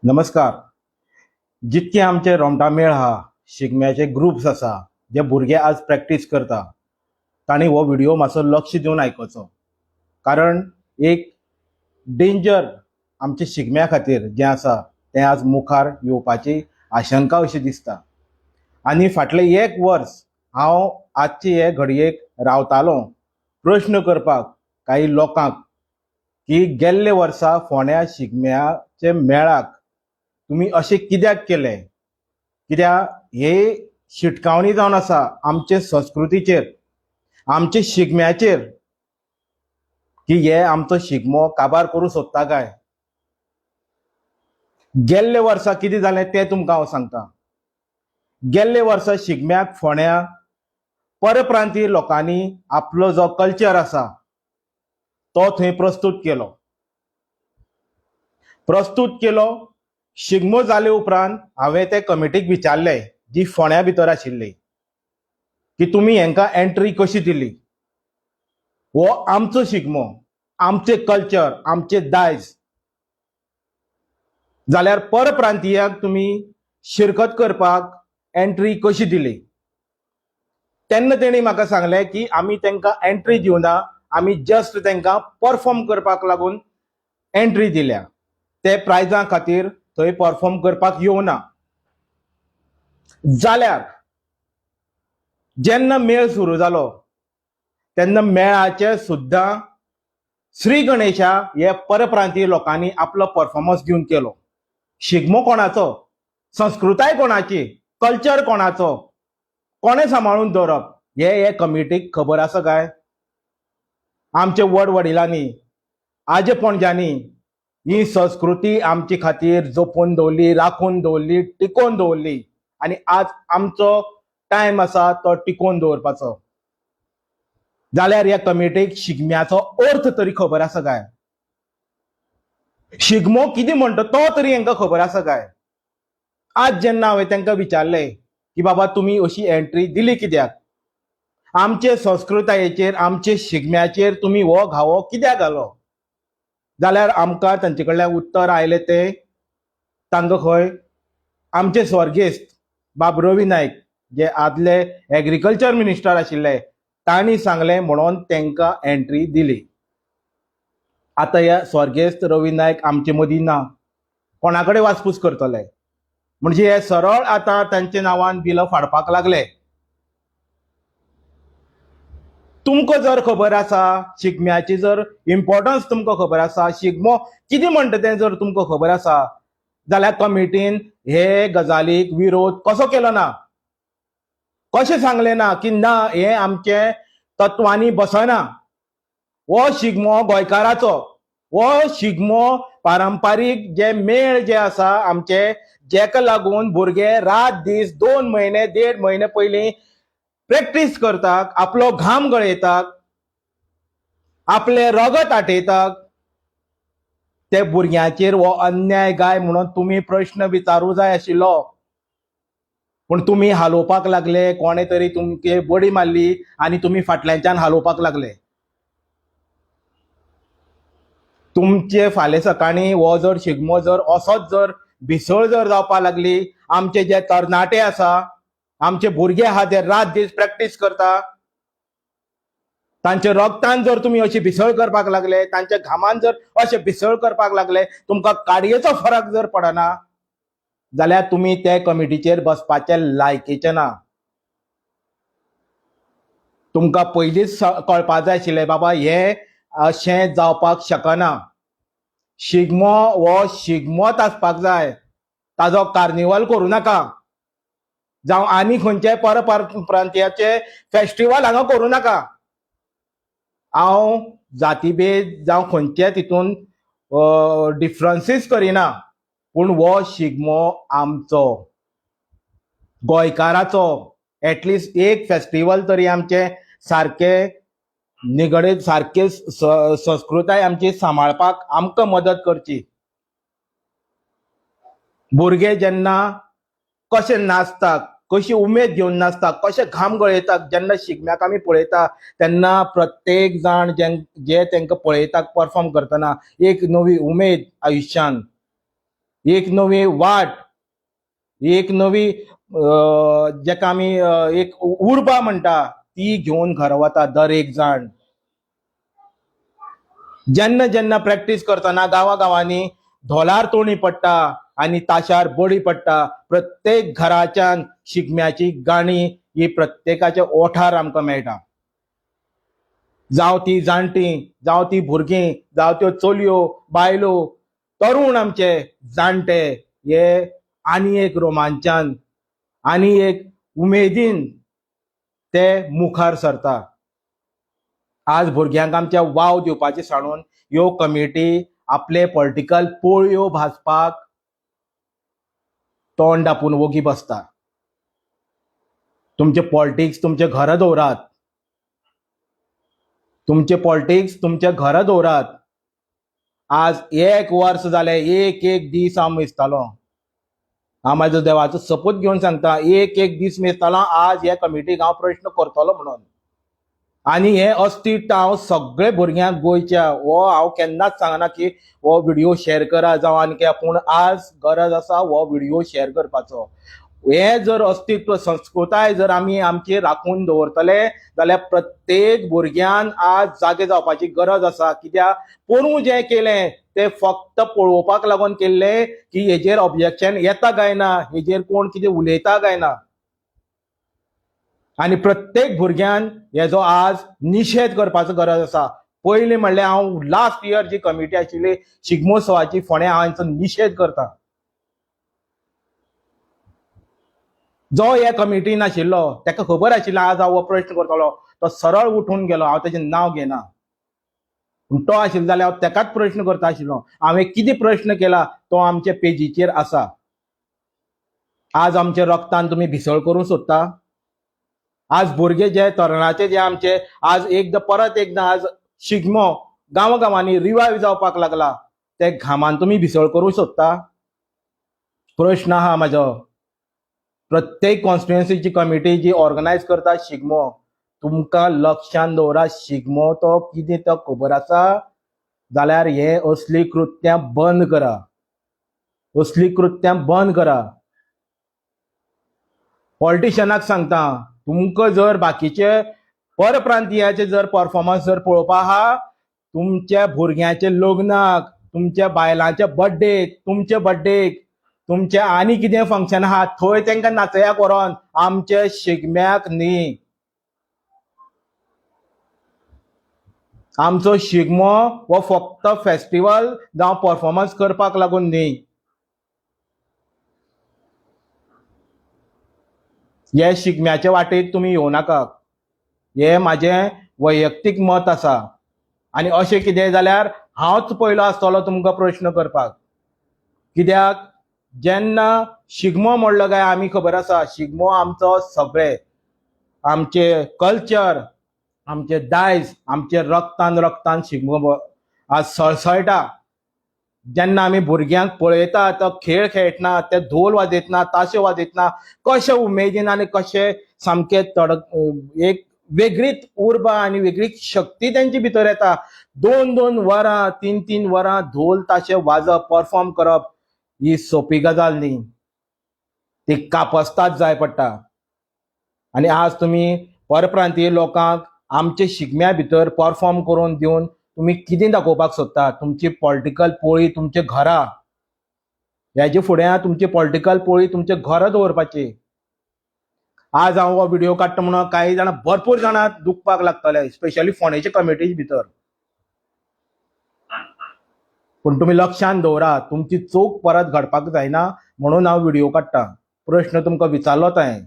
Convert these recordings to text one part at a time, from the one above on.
नमस्कार. जितके आमचे रोमटा मेळ हा शिगम्याचे ग्रुप्स आसा जे भुरगे आज प्रॅक्टीस करता तांणी हो व्हिडिओ मातसो लक्ष दिवन आयकोचो. कारण एक डेंजर आमच्या शिगम्या खातीर जें आसा तें आज मुखार येवपाची आशंका अशी दिसता. आनी फाटलें एक वर्स हांव आजचे हे घडयेक रावतालो प्रश्न करपाक काही लोकांक की गेल्ले वर्सा फोंड्या शिगम्याचे मेळाक तुम्ही अशें कित्याक केलें, कित्याक हे शिटकावणी जावन आसा आमचे संस्कृतीचेर, आमचे शिगम्याचेर, की हे आमचो शिगमो काबार करूं सोदता काय. गेल्ले वर्सा कितें जालें तें तुमकां हांव सांगता. गेल्ले वर्सा शिगम्याक फोंड्या परप्रांतीय लोकांनी आपलो जो कल्चर आसा तो थंय प्रस्तूत केलो. शिगमो जाले उपरांत हांवें ते कमिटीक विचारले जी फोंड्या भितर आशिल्ली की तुमी हांकां एंट्री कशी दिली. हो आमचो शिगमो, आमचे कल्चर, आमचे दायज, जाल्यार परप्रांतीयाक तुमी शिरकत करपाक एंट्री कशी दिली. तेन्ना तेणी म्हाका सांगलें की आमी तांकां एंट्री दिवना, आमी जस्ट तांकां परफॉर्म करपाक लागून एंट्री दिल्या. ते प्रायजां खातीर थंय परफॉर्म करपाक येवना. जाल्यार जेन्ना मेळ सुरू जालो तेन्ना मेळाचे सुद्दां श्री गणेशा हे परप्रांतीय लोकांनी आपलो परफॉर्मन्स घेवन केलो. शिगमो कोणाचो, संस्कृताय कोणाची, कल्चर कोणाचो, कोणे सांबाळून दवरप हे कमिटीक खबर आसा काय. आमच्या वडवडिलांनी, आजे पणज्यांनी ही संस्कृती आमचे खातीर जपून दवरली, राखून दवरली, टिकोवन दवरली. आनी आज आमचो टायम आसा तो टिकोवन दवरपाचो. जाल्यार ह्या कमिटीक शिगम्याचो अर्थ तरी खबर आसा काय. शिगमो कितें म्हणटा तो तरी हांकां खबर आसा काय. आज जेन्ना हांवें तांकां विचारलें की बाबा तुमी अशी एंट्री दिली कित्याक, आमचे संस्कृतायेचेर, आमचे शिगम्याचेर तुमी हो घावो कित्याक घालो, जाल्यार आमकां तांचे कडल्यान उत्तर आयलें तें तांकां खंय आमचे स्वर्गेस्त बाब रवी नायक जे आदले एग्रीकल्चर मिनिस्टर आशिल्ले तांणी सांगलें म्हणून तांकां एंट्री दिली. आतां ह्या स्वर्गेस्त रवी नायक आमचे मदीं ना, कोणा कडेन वासपूस करतले. म्हणजे हे सरळ आतां तांचे नांवान बिलां फाडपाक लागले. तुमकां जर खबर आसा शिगम्याची जर इम्पॉर्टन्स तुमकां खबर आसा, शिगमो कितें म्हणटा तें जर तुमकां खबर आसा, जाल्यार कमिटीन हे गजालीक विरोध कसो केलो ना, कशें सांगलें ना की ना हे आमचे तत्वांनी बसना. हो शिगमो गोंयकाराचो, हो शिगमो पारंपारीक जे मेळ जे आसा आमचे, जेका लागून भुरगे रात दीस 2 म्हयने 1.5 म्हयने पयलीं प्रॅक्टीस करतात, आपलो घाम गळयतात, आपले रगत आटयतात. ते भुरग्यांचेर हो अन्याय गाय म्हणून तुम्ही प्रश्न विचारूं जाय आशिल्लो. पूण तुम्ही हालोवपाक लागले, कोणे तरी तुमचे बडी मारली आनी तुम्ही फाटल्याच्यान हालोवपाक लागले. तुमचे फाल्यां सकाळी हो जर शिगमो जर असोच जर भिसळ जर जावपाक लागली, आमचे जे तरणाटे आसा, आमचे भुरगे आहा जे रात दीस प्रॅक्टीस करता, तांच्या रगतान जर तुम्ही अशी भिसळ करपाक लागले, तांच्या घामान जर अशे भिसळ करपाक लागले, तुमकां काडयेचो फरक जर पडना, जाल्यार तुम्ही त्या कमिटीचेर बसपाचे लायकीचे ना. तुमकां पयलींच कळपाक जाय आशिल्लें बाबा हे अशें जावपाक शकना. शिगमो हो शिगमोच आसपाक जाय, ताजो कार्निवल करूं नाका, जावं आनी खंयच्याय परप्रांतीयाचे फेस्टिवल हांगा करूं नाका. हांव जातीभेद जावं खंयच्या तितून डिफरन्सीस करिना, पूण हो शिगमो आमचो, गोंयकाराचो. एटलिस्ट एक फेस्टिवल तरी आमचे सारके निगडीत, सारके संस्कृताय आमची सांबाळपाक आमकां मदत करची. भुरगे जेन्ना कशे नाचतात, कशी उमेद घेवन नाचतात, कशे घाम गळयतात, जेन्ना शिगम्याक आमी पळयता तेन्ना प्रत्येक जाण जे तांकां पळयतात परफॉर्म करतना एक नवी उमेद आयुश्यान. एक नवी वाट, एक नवी जेका आमी एक उर्बा म्हणटा ती घेऊन घरा वता दर एक जाण. जेन्ना जेन्ना प्रॅक्टीस करतना गांवांनी धोलार तोणी पडटा आनी ताशार बडी पडटा, प्रत्येक घराच्यान शिगम्याची गाणी ही प्रत्येकाच्या ओठार आमकां मेळटा. जावं ती जाणटी, जावं ती भुरगीं, जावं त्यो चलयो बायलो, तरुण आमचे जाणटे, हे आनी एक रोमांचान आनी एक उमेदीन ते मुखार सरता. आज भुरग्यांक आमच्या वाव दिवपाचे सांडून ह्यो कमिटी आपले पॉलिटिकल पोळयो भाजपाक तोंड दापून वगी बसता. तुमचे पॉलिटिक्स तुमचे घर दवरात, तुमचे पॉलिटिक्स तुमचे घर दवरात. आज एक वर्स जाले, एक एक दीस हांव मेजतालो. हांव म्हाजो देवाचो सपूत घेवन सांगता, एक एक दीस मेजतालो आज हे कमिटीक हांव प्रश्न करतलो म्हणून. आनी हे अस्तित्व हांव सगळे भुरग्यांक गोंयच्या, हो हांव केन्नाच सांगना की हो व्हिडिओ शेअर करा जावं आनी कितें, पूण आज गरज आसा हो व्हिडिओ शेअर करपाचो. हे जर अस्तित्व संस्कृताय जर आमी आमची राखून दवरतले जाल्यार प्रत्येक भुरग्यान आज जागे जावपाची गरज आसा. कित्याक पोरूं जें केलें तें फक्त पळोवपाक लागून केल्लें की हेजेर ऑब्जेक्शन येता काय ना, हेजेर कोण कितें उलयता काय ना. आनी प्रत्येक भुरग्यान हेजो आज निशेध करपाचो गरज आसा. पयलीं म्हणल्यार हांव लास्ट इयर जी कमिटी आशिल्ली शिगमोत्सवाची फोंड्या, हांव हांचो निशेध करता. जो ह्या कमिटीन आशिल्लो ताका खबर आशिल्लो आज हांव हो प्रश्न करतलो, तो सरळ उठून गेलो. हांव ताचें नांव घेना, पूण तो आशिल्लो जाल्यार हांव ताकाच प्रश्न करता आशिल्लो. हांवें कितें प्रश्न केला तो आमच्या पेजीचेर आसा. आज आमच्या रक्तान तुमी भिसळ करूंक सोदता. आज भुरगे जे तरणाचे जे आमचे आज एकदां परत एकदां आज शिगमो गांवांनी रिवायव जावपाक लागला, ते घामान तुमी भिसळ करूंक सोदता. प्रश्न आहा म्हाजो. प्रत्येक कॉन्स्टिट्युएन्सीची कमिटी जी ऑर्गनायज करता शिगमो, तुमकां लक्षान दवरा, शिगमो तो कितें तो खबर आसा जाल्यार हे असली कृत्यां बंद करा, असली कृत्यां बंद करा. पॉलिटिशियनाक सांगता, तुमकां जर बाकीचे परप्रांतीयाचे जर परफॉर्मन्स जर पळोवपा आहा, तुमच्या भुरग्याचे लग्नाक, तुमच्या बायलांच्या बर्थडेक, तुमचे बर्थडेक, तुमचे आनी कितें फंक्शन आहा थंय तांकां नाचयाक व्हरोन, आमचे शिगम्याक न्ही. आमचो शिगमो हो फक्त फेस्टिवल जावं परफॉर्मन्स करपाक लागून न्ही. हे शिगम्याचे वाटेक तुमी येवं नाका. हे म्हाजें वैयक्तीक मत आसा. आनी अशें कितें जाल्यार हांवच पयलो आसतलो तुमकां प्रश्न करपाक. कित्याक जेन्ना शिगमो म्हणलो काय आमी खबर आसा, शिगमो आमचो सगळे, आमचे कल्चर, आमचे दायज, आमचे रक्तान शिगमो आज सळसळटा. जेन्ना आमी भुरग्यांक पळयता तो खेळ खेळटना, ते धोल वाजयतना, ताशे वाजयतना कशे उमेदीन आनी कशे सामके एक वेगळीच उर्बा आनी वेगळीच शक्ती तेंचे भितर येता. 2-2 वरां 3-3 वरां धोल ताशे वाजप, परफॉर्म करप ही सोपी गजाल न्ही. ती कापस्ताद जाय पडटा. आनी आज तुमी परप्रांतीय लोकांक आमचे शिगम्या भितर परफॉर्म करून दिवन तुमी कितें दाखोवपाक सोदता? तुमची पॉलिटिकल पोळी तुमचे घरा. हेजे फुडें तुमची पॉलिटिकल पोळी तुमचे घर दवरपाची. आज हांव हो व्हिडिओ काडटा म्हणून काही जाणां, भरपूर जाणां दुखपाक लागतले, स्पेशली फोंडेचे कमिटी भितर. पूण तुमी लक्षान दवरा, तुमची चूक परत घडपाक जायना म्हणून हांव व्हिडिओ काडटा. प्रश्न तुमकां विचारलोच हांवें.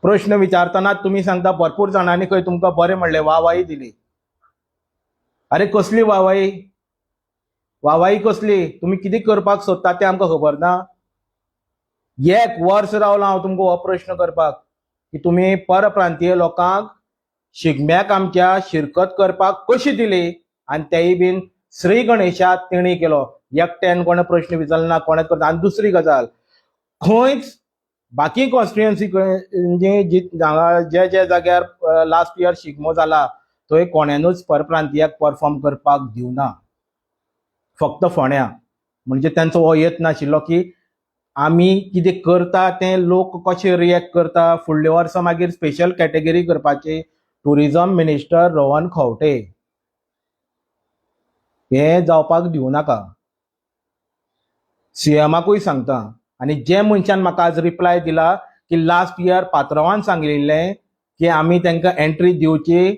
प्रश्न विचारतना तुमी सांगता भरपूर जाणांनी खंय तुमकां बरें म्हणलें, वाहवाही दिली. अरे कसली वाहवाही? वाहवाही कसली? तुमी कितें करपाक सोदता तें आमकां खबर ना. एक वर्स रावलो हांव तुमकां हो प्रश्न करपाक की तुमी परप्रांतीय लोकांक शिगम्याक आमच्या शिरकत करपाक कशी दिली, आनी तेय बीन श्री गणेशाक तेणी केलो. एकट्यान कोणें प्रश्न विचारलो ना, कोणें करता. आनी दुसरी गजाल, खंयच बाकी कॉन्स्टिट्युएन्सी जे जाग्यार लास्ट इयर शिगमो जाला थंय कोणेनूच परप्रांतीयाक परफॉर्म करपाक दिवना. फक्त फोण्या. म्हणजे त्यांचो हो येत नाशिल्लो की आमी कितें करता तें लोक कशे रिएक्ट करता. फुडल्या वर्सा मागीर स्पेशल कॅटेगरी करपाची टुरिझम मिनिस्टर रोहन खंवटे. हें जावपाक दिवं नाका. सीएमाकूय सांगता. आनी जे मनशान म्हाका आज रिप्लाय दिला की लास्ट इयर पात्रांवान सांगिल्लें की आमी तांकां एंट्री दिवची,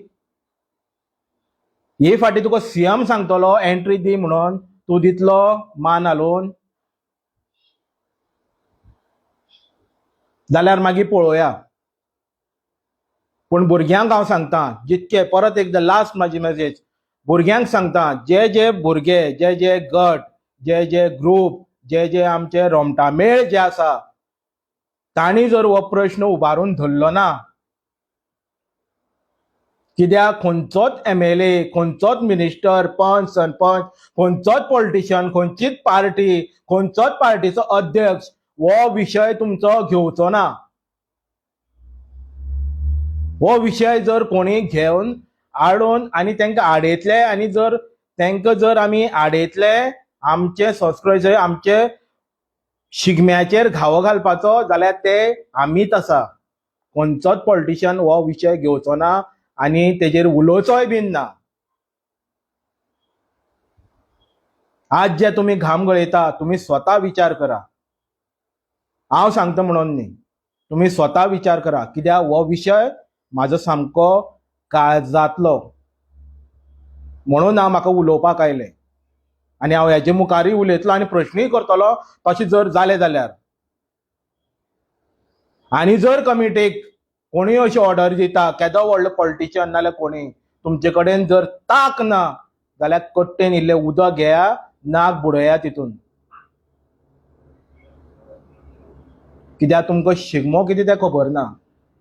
हे फाटी तुका सीएम सांगतलो एंट्री दी म्हणून, तूं दितलो मान हालोवन? जाल्यार मागीर पळोवया. पूण भुरग्यांक हांव सांगता, जितके परत एकदा लास्ट म्हाजी मेसेज भुरग्यांक सांगता, जे जे भुरगे, जे जे गट, जे जे ग्रुप, जे जे आमचे रोमटामेळ जे आसा, तांणी जर हो प्रश्न उबारून धरलो ना, कित्याक खंयचोच एमएलए, खंयचोच मिनिस्टर, पंच, सरपंच, खंयचोच पॉलिटिशियन, खंयचीच पार्टी, खंयचोच पार्टीचो अध्यक्ष हो विशय तुमचो घेवचो ना. हो विशय जर कोणी घेवन हाडून आनी तांकां आडयतले, आनी जर तांकां जर आमी आडयतले, आमचे संस्कृताय, आमचे शिगम्याचेर घावो घालपाचो, जाल्यार ते आमीच आसा. खंयचोच पॉलिटिशियन हो विशय घेवचो ना आनी तेजेर उलोवचोय बीन ना. आज जे तुम्ही घाम गळयता, तुम्ही स्वता विचार करा. हांव सांगता म्हणून न्ही, तुम्ही स्वता विचार करा. कित्याक हो विशय म्हाजो सामको काळजांतलो, म्हणून म्हाका उलोवपाक आयलें. आनी हांव हेजे मुखारूय उलयतलो आनी प्रश्नूय करतलो तशें जर जालें जाल्यार. आनी जर कमिटीक कोणूय अशी ऑर्डर दिता, केदो व्हडलो पॉलिटिशियन नाल्यार कोणी, तुमचे कडेन जर ताक ना जाल्यार कट्टेन इल्लें उदक घेया, नाक बुडया तितून. कित्याक तुमकां शिगमो कितें तें खबर ना.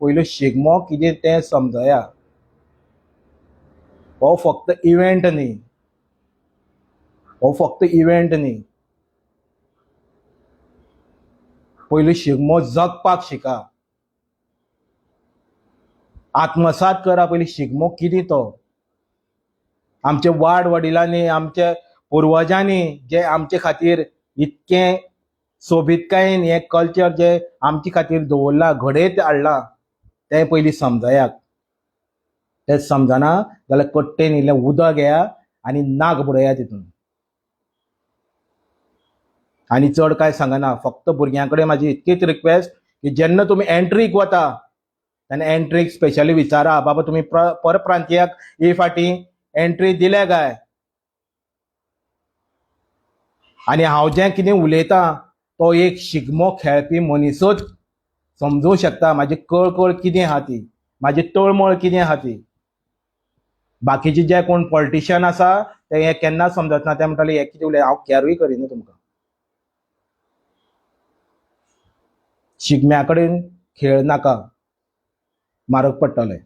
पयलो शिगमो कितें तें समजया. हो फक्त इव्हेंट न्ही, हो फक्त इव्हेंट न्ही. पयलो शिगमो जगपाक शिका. आत्मसात करा पयली शिगमो कितें तो. आमचे वाड वडिलांनी, आमच्या पुर्वजांनी जे आमचे खातीर इतकें सोबीतकायेन हें कल्चर जे आमचे खातीर दवरला, घडयत हाडला, तें पयलीं समजयात. तें समजना जाल्यार कट्टेन इल्लें उदक घेया आनी नाक बुडया तितून. आनी चड कांय सांगना. फक्त भुरग्यां कडेन म्हाजी इतकीच रिक्वेस्ट की जेन्ना तुमी एंट्रीक वता तेन्ना एंट्रीक स्पेशली विचारा, बाबा तुमी परप्रांतीयाक हे फाटी एंट्री दिल्या काय. आनी हांव जें कितें उलयतां तो एक शिगमो खेळपी मनीसच समजूंक शकता म्हाजी कळकळ कितें आहा ती, म्हाजी तळमळ कितें आहा ती. बाकीचे जे कोण पॉलिटिशियन आसा ते हें केन्ना समजतना, ते म्हणटाले हें कितें उलय. हांव कॅरूय करिना तुमकां. शिगम्या कडेन खेळ नाका, म्हारग पडटलें.